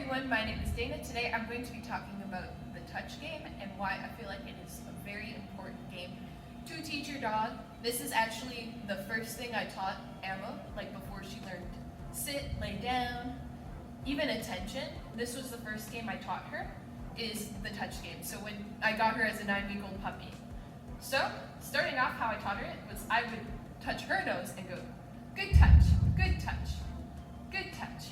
everyone, my name is Dana. Today I'm going to be talking about the touch game and why I feel like it is a very important game to teach your dog. This is actually the first thing I taught Emma, like before she learned sit, lay down, even attention. This was the first game I taught her, is the touch game. So when I got her as a 9-week-old puppy. So, starting off how I taught her it was I would touch her nose and go, good touch, good touch, good touch.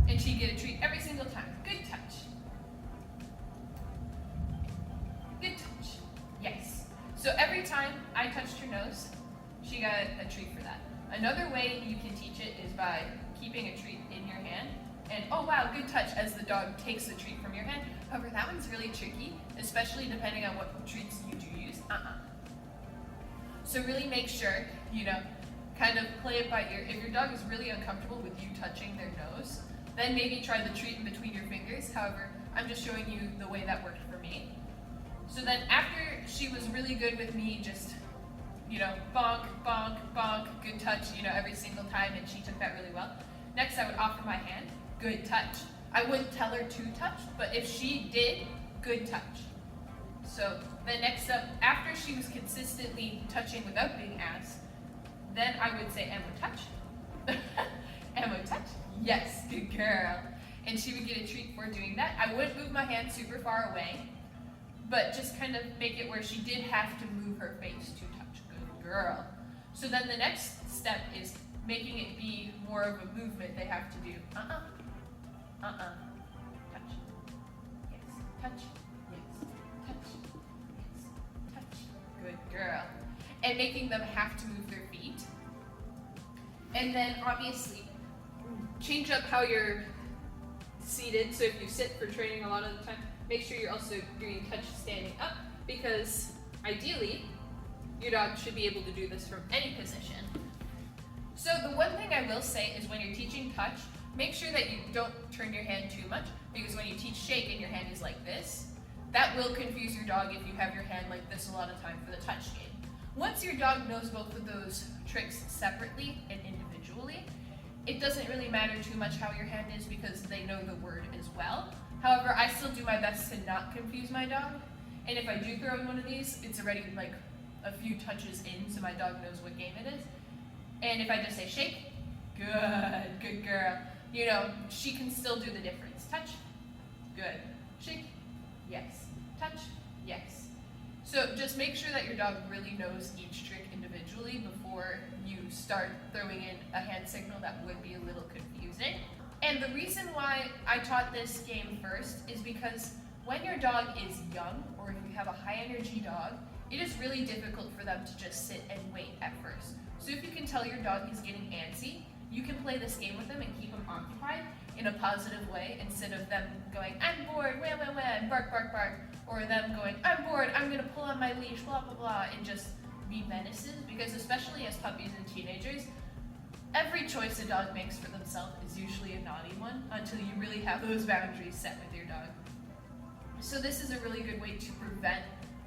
And she'd get a treat every single time. Good touch. Good touch. Yes. So every time I touched her nose, she got a treat for that. Another way you can teach it is by keeping a treat in your hand. And oh wow, good touch as the dog takes the treat from your hand. However, that one's really tricky, especially depending on what treats you do use. So really make sure, kind of play it by ear. If your dog is really uncomfortable with you touching their nose, then maybe try the treat in between your fingers. However, I'm just showing you the way that worked for me. So then after she was really good with me, just, bonk, bonk, bonk, good touch, every single time, and she took that really well. Next, I would offer my hand, good touch. I wouldn't tell her to touch, but if she did, good touch. So then next up, after she was consistently touching without being asked, then I would say, Emma, touch. Emma, touch. Yes, good girl. And she would get a treat for doing that. I wouldn't move my hand super far away, but just kind of make it where she did have to move her face to touch. Good girl. So then the next step is making it be more of a movement they have to do. Touch. Yes. Touch. Yes. Touch. Yes. Touch. Good girl. And making them have to move their feet. And then obviously change up how you're seated. So if you sit for training a lot of the time, make sure you're also doing touch standing up, because ideally your dog should be able to do this from any position. So the one thing I will say is when you're teaching touch, make sure that you don't turn your hand too much, because when you teach shake and your hand is like this, that will confuse your dog if you have your hand like this a lot of time for the touch game. Once your dog knows both of those tricks separately and individually, it doesn't really matter too much how your hand is because they know the word as well. However, I still do my best to not confuse my dog. And if I do throw in one of these, it's already like a few touches in so my dog knows what game it is. And if I just say shake, good girl. She can still do the difference. Touch, good. Shake, yes. Touch, yes. So just make sure that your dog really knows each trick individually before you start throwing in a hand signal that would be a little confusing. And the reason why I taught this game first is because when your dog is young, or if you have a high energy dog, it is really difficult for them to just sit and wait at first. So if you can tell your dog is getting antsy, you can play this game with them and keep them occupied in a positive way instead of them going, I'm bored, wah, wah, wah, bark, bark, bark, or them going, I'm bored, I'm gonna pull on my leash, blah, blah, blah, and just be menaces, because especially as puppies and teenagers, every choice a dog makes for themselves is usually a naughty one until you really have those boundaries set with your dog. So this is a really good way to prevent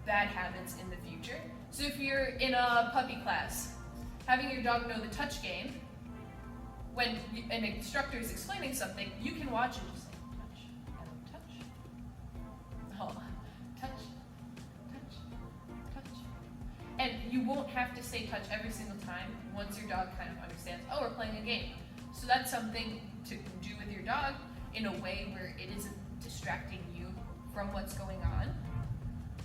bad habits in the future. So if you're in a puppy class, having your dog know the touch game, when an instructor is explaining something, you can watch and just say, touch, touch, oh, touch, touch, touch. And you won't have to say touch every single time once your dog kind of understands, oh, we're playing a game. So that's something to do with your dog in a way where it isn't distracting you from what's going on.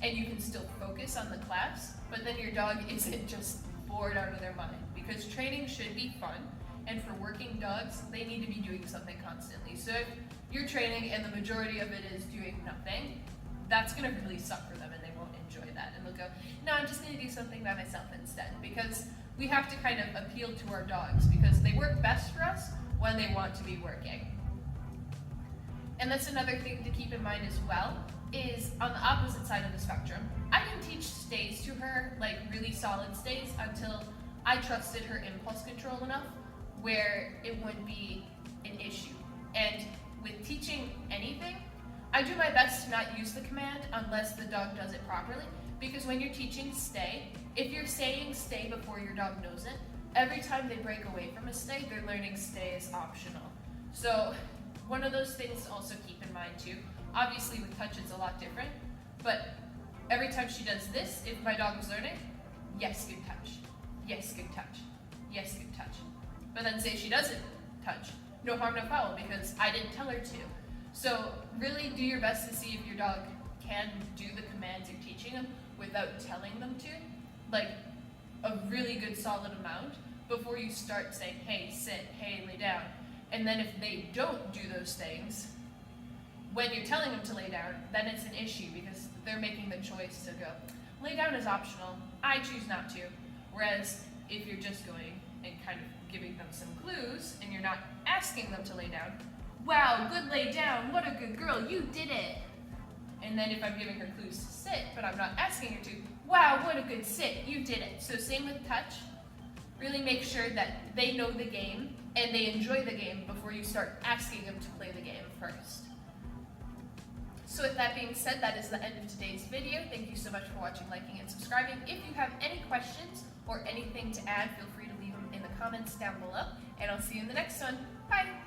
And you can still focus on the class, but then your dog isn't just bored out of their mind, because training should be fun. And for working dogs, they need to be doing something constantly. So if you're training and the majority of it is doing nothing, that's gonna really suck for them and they won't enjoy that. And they'll go, no, I'm just gonna do something by myself instead. Because we have to kind of appeal to our dogs, because they work best for us when they want to be working. And that's another thing to keep in mind as well, is on the opposite side of the spectrum, I didn't teach stays to her, like really solid stays, until I trusted her impulse control enough where it wouldn't be an issue. And with teaching anything, I do my best to not use the command unless the dog does it properly, because when you're teaching stay, if you're saying stay before your dog knows it, every time they break away from a stay, they're learning stay is optional. So one of those things to also keep in mind too. Obviously with touch it's a lot different, but every time she does this, if my dog was learning, yes, good touch. Yes, good touch. Yes, good touch. But then say she doesn't touch, no harm, no foul, because I didn't tell her to. So really do your best to see if your dog can do the commands you're teaching them without telling them to, like a really good solid amount, before you start saying, hey, sit, hey, lay down. And then if they don't do those things, when you're telling them to lay down, then it's an issue because they're making the choice to go, lay down is optional, I choose not to. Whereas if you're just going and kind of giving them some clues and you're not asking them to lay down, wow, good lay down, what a good girl, you did it. And then if I'm giving her clues to sit, but I'm not asking her to, wow, what a good sit, you did it. So same with touch. Really make sure that they know the game and they enjoy the game before you start asking them to play the game first. So with that being said, that is the end of today's video. Thank you so much for watching, liking, and subscribing. If you have any questions or anything to add, feel free to leave them in the comments down below, and I'll see you in the next one. Bye!